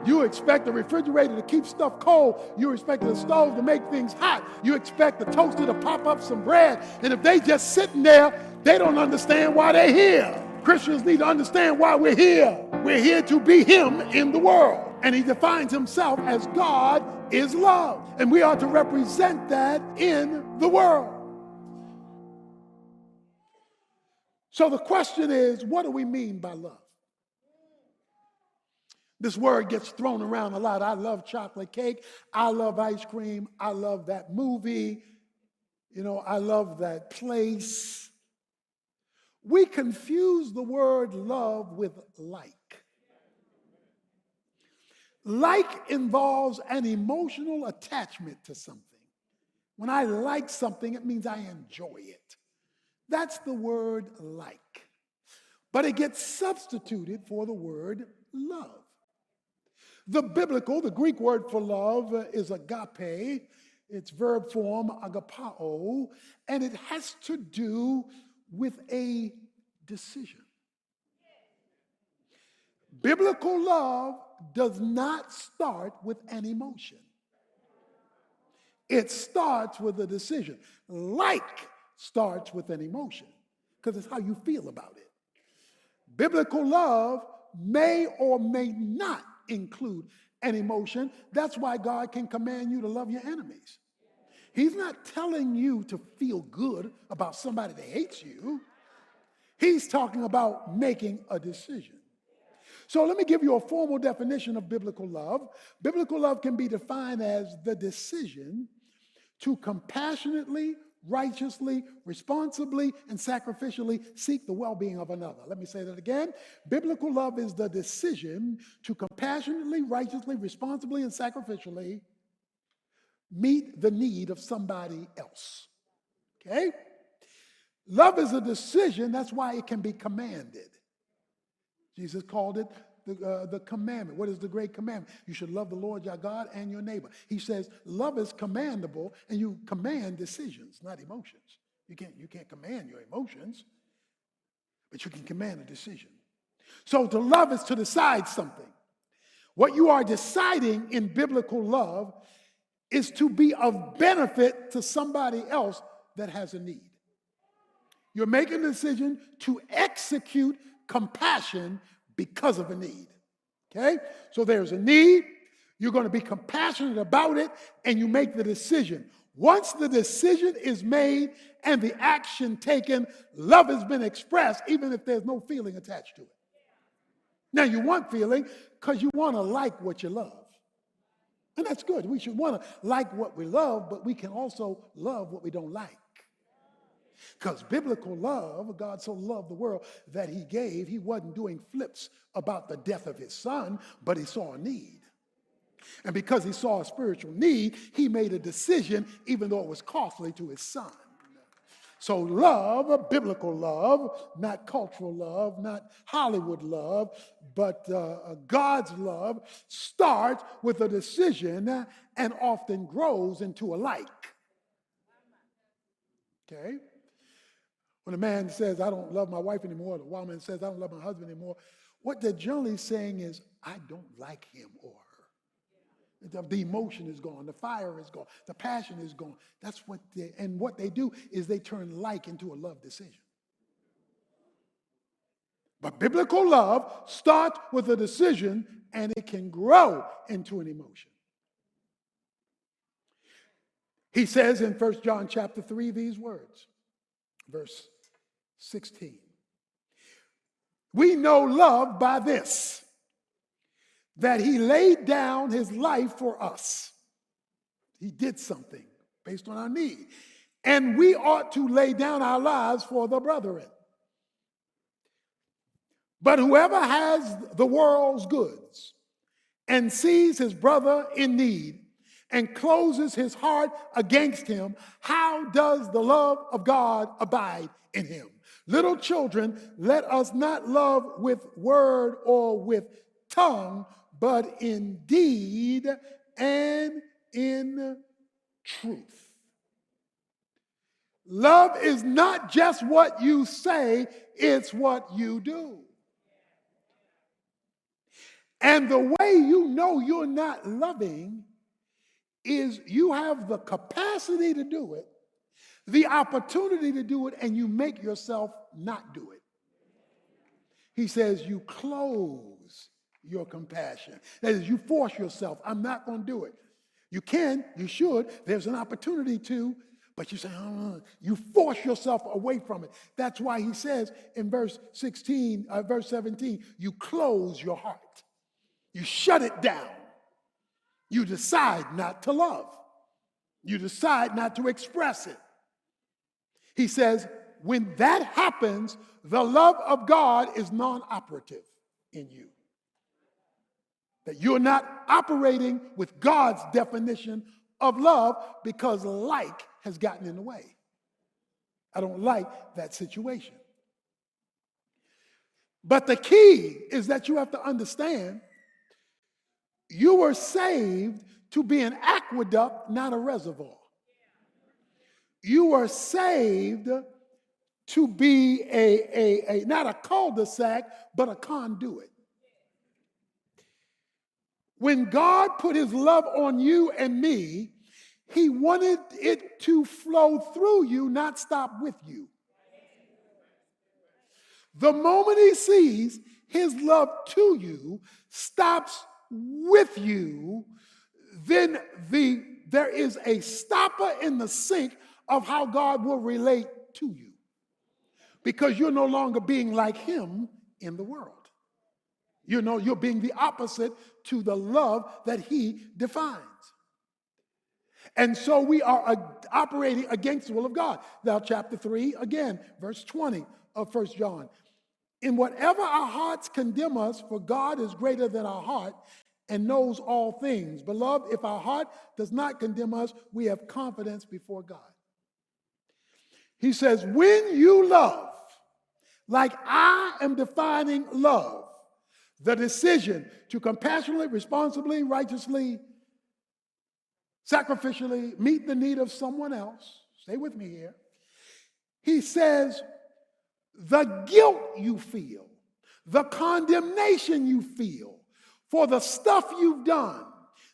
You expect the refrigerator to keep stuff cold. You expect the stove to make things hot. You expect the toaster to pop up some bread. And if they just sitting there, they don't understand why they're here. Christians need to understand why we're here. We're here to be Him in the world. And He defines Himself as God is love. And we are to represent that in the world. So the question is, what do we mean by love? This word gets thrown around a lot. I love chocolate cake. I love ice cream. I love that movie. I love that place. We confuse the word love with like. Like involves an emotional attachment to something. When I like something, it means I enjoy it. That's the word like. But it gets substituted for the word love. The Greek word for love is agape. It's verb form agapao, and it has to do with a decision. Biblical love does not start with an emotion. It starts with a decision. Like starts with an emotion, because it's how you feel about it. Biblical love may or may not include an emotion. That's why God can command you to love your enemies. He's not telling you to feel good about somebody that hates you. He's talking about making a decision. So let me give you a formal definition of biblical love. Biblical love can be defined as the decision to compassionately, righteously, responsibly, and sacrificially seek the well-being of another. Let me say that again. Biblical love is the decision to compassionately, righteously, responsibly, and sacrificially meet the need of somebody else. Okay? Love is a decision. That's why it can be commanded. Jesus called it the commandment. What is the great commandment? You should love the Lord your God and your neighbor. He says love is commandable, and you command decisions, not emotions. You can't command your emotions, but you can command a decision. So to love is to decide something. What you are deciding in biblical love is to be of benefit to somebody else that has a need. You're making a decision to execute compassion because of a need. Okay? So there's a need. You're going to be compassionate about it, and you make the decision. Once the decision is made and the action taken, love has been expressed, even if there's no feeling attached to it. Now, you want feeling because you want to like what you love. And that's good. We should want to like what we love, but we can also love what we don't like. Because biblical love, God so loved the world that He gave. He wasn't doing flips about the death of His Son, but He saw a need. And because He saw a spiritual need, He made a decision, even though it was costly to His Son. So love, biblical love, not cultural love, not Hollywood love, but God's love starts with a decision and often grows into a like. Okay? When a man says, I don't love my wife anymore, or the woman says, I don't love my husband anymore, what they're generally saying is, I don't like him or her. The emotion is gone, the fire is gone, the passion is gone. That's what what they do is they turn like into a love decision. But biblical love starts with a decision, and it can grow into an emotion. He says in 1 John chapter 3 these words, verse 16. We know love by this, that He laid down His life for us. He did something based on our need. And we ought to lay down our lives for the brethren. But whoever has the world's goods and sees his brother in need and closes his heart against him, how does the love of God abide in him? Little children, let us not love with word or with tongue, but in deed and in truth. Love is not just what you say, it's what you do. And the way you know you're not loving is you have the capacity to do it, the opportunity to do it, and you make yourself not do it. He says you close your compassion. That is, you force yourself. I'm not going to do it. You can, you should. There's an opportunity to, but you say, oh, you force yourself away from it. That's why he says in verse 17, you close your heart. You shut it down. You decide not to love. You decide not to express it. He says, when that happens, the love of God is non-operative in you. That you're not operating with God's definition of love because like has gotten in the way. I don't like that situation. But the key is that you have to understand you were saved to be an aqueduct, not a reservoir. You were saved to be not a cul-de-sac, but a conduit. When God put his love on you and me, he wanted it to flow through you, not stop with you. The moment he sees his love to you stops with you, then there is a stopper in the sink of how God will relate to you. Because you're no longer being like him in the world. You know, you're being the opposite to the love that he defines. And so we are operating against the will of God. Now, chapter 3, again, verse 20 of 1 John. In whatever our hearts condemn us, for God is greater than our heart and knows all things. Beloved, if our heart does not condemn us, we have confidence before God. He says, when you love, like I am defining love, the decision to compassionately, responsibly, righteously, sacrificially meet the need of someone else. Stay with me here. He says, the guilt you feel, the condemnation you feel for the stuff you've done,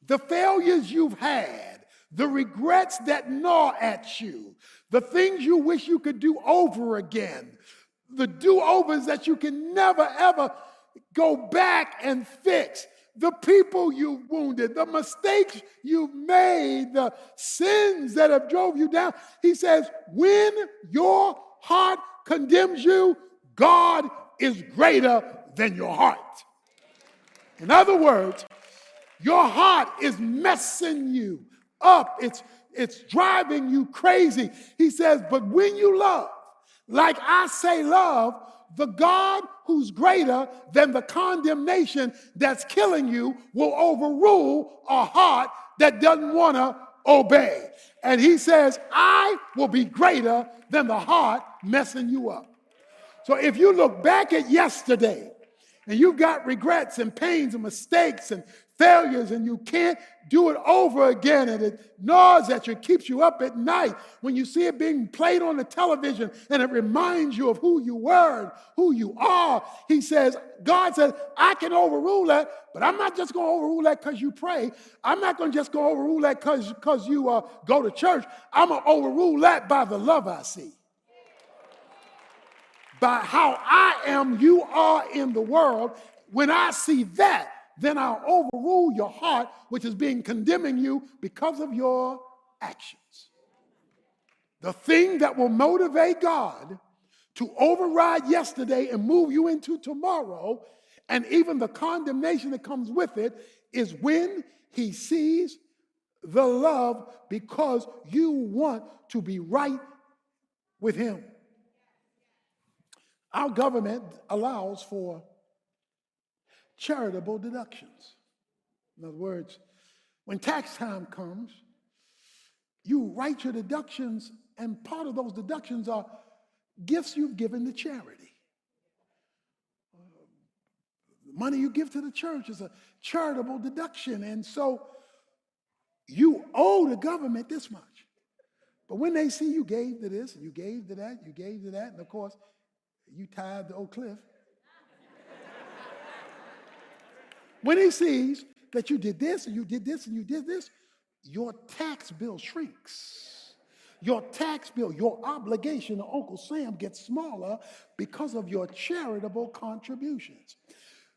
the failures you've had, the regrets that gnaw at you, the things you wish you could do over again, the do-overs that you can never, ever go back and fix, the people you've wounded, the mistakes you've made, the sins that have drove you down. He says, when your heart condemns you, God is greater than your heart. In other words, your heart is messing you up. It's driving you crazy. He says, but when you love, like I say love, the God who's greater than the condemnation that's killing you will overrule a heart that doesn't want to obey. And he says, I will be greater than the heart messing you up. So if you look back at yesterday and you've got regrets and pains and mistakes and failures and you can't do it over again and it gnaws at you, keeps you up at night when you see it being played on the television and it reminds you of who you were and who you are, he says, God says, I can overrule that, but I'm not just going to overrule that because you pray. I'm not going to just go overrule that because you go to church. I'm going to overrule that by the love I see. By how I am, you are in the world. When I see that, then I'll overrule your heart, which is being condemning you because of your actions. The thing that will motivate God to override yesterday and move you into tomorrow, and even the condemnation that comes with it, is when he sees the love because you want to be right with him. Our government allows for charitable deductions. In other words, when tax time comes, you write your deductions, and part of those deductions are gifts you've given to charity. The money you give to the church is a charitable deduction, and so you owe the government this much. But when they see you gave to this, and you gave to that, you gave to that, and of course, you tithe to Oak Cliff. When he sees that you did this and you did this and you did this, your tax bill shrinks. Your tax bill, your obligation to Uncle Sam gets smaller because of your charitable contributions.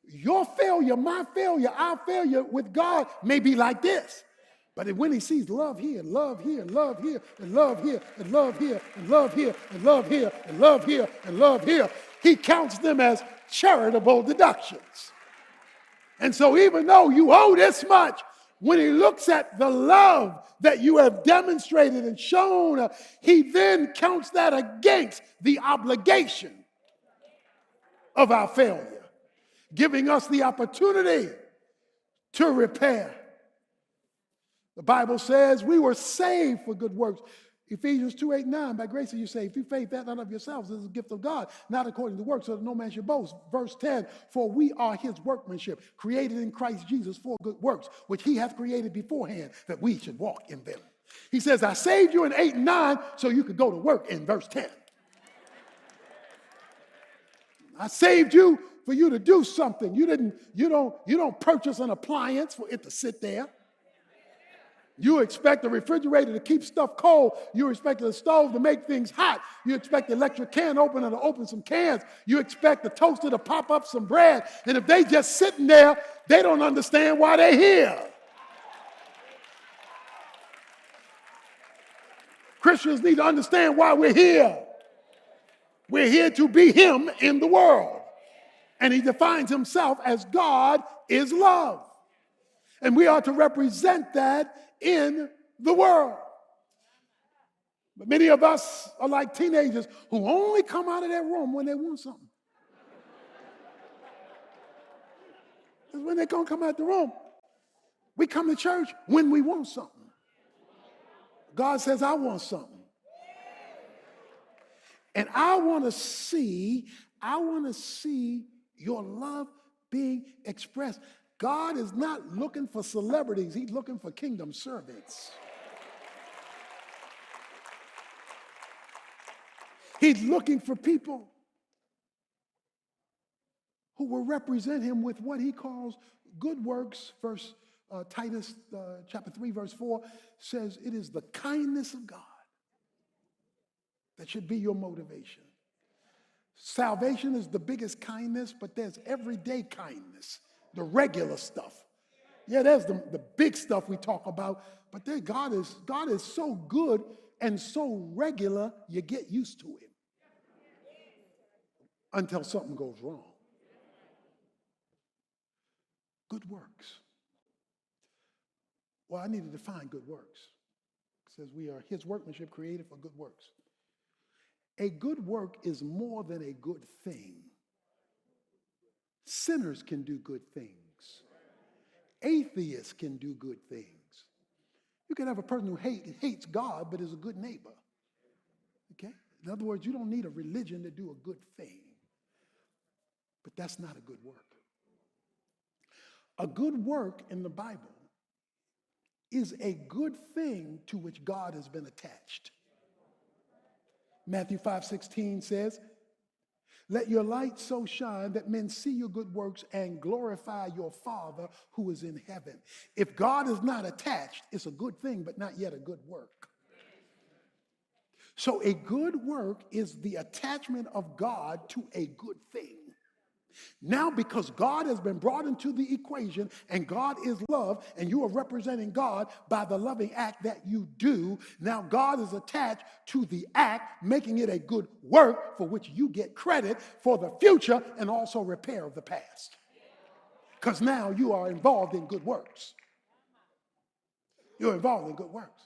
Your failure, my failure, our failure with God may be like this. But when he sees love here, love here, love here, and love here, and love here, and love here, and love here, and love here, and love here, he counts them as charitable deductions. And so even though you owe this much, when he looks at the love that you have demonstrated and shown, he then counts that against the obligation of our failure, giving us the opportunity to repair. The Bible says we were saved for good works. Ephesians 2:8-9, by grace are you saved through faith, that not of yourselves, this is a gift of God, not according to works, so that no man should boast. Verse 10, for we are his workmanship, created in Christ Jesus for good works, which he hath created beforehand, that we should walk in them. He says, I saved you in 8 and 9 so you could go to work in verse 10. I saved you for you to do something. You don't purchase an appliance for it to sit there. You expect the refrigerator to keep stuff cold. You expect the stove to make things hot. You expect the electric can opener to open some cans. You expect the toaster to pop up some bread. And if they just sitting there, they don't understand why they're here. Christians need to understand why we're here. We're here to be him in the world. And he defines himself as God is love. And we are to represent that in the world. But many of us are like teenagers who only come out of their room when they want something. Because when they're going to come out the room, we come to church when we want something. God says, I want something. And I want to see your love being expressed. God is not looking for celebrities. He's looking for kingdom servants. He's looking for people who will represent him with what he calls good works. Titus chapter 3, verse 4 says, it is the kindness of God that should be your motivation. Salvation is the biggest kindness, but there's everyday kindness. The regular stuff. Yeah, there's the big stuff we talk about, but then God is so good and so regular, you get used to him until something goes wrong. Good works. Well, I need to define good works. It says we are his workmanship created for good works. A good work is more than a good thing. Sinners can do good things. Atheists can do good things. You can have a person who hates God but is a good neighbor. Okay? In other words, you don't need a religion to do a good thing. But that's not a good work. A good work in the Bible is a good thing to which God has been attached. Matthew 5:16 says, let your light so shine that men see your good works and glorify your Father who is in heaven. If God is not attached, it's a good thing, but not yet a good work. So a good work is the attachment of God to a good thing. Now, because God has been brought into the equation and God is love and you are representing God by the loving act that you do, now God is attached to the act, making it a good work for which you get credit for the future and also repair of the past. Because now you are involved in good works. You're involved in good works.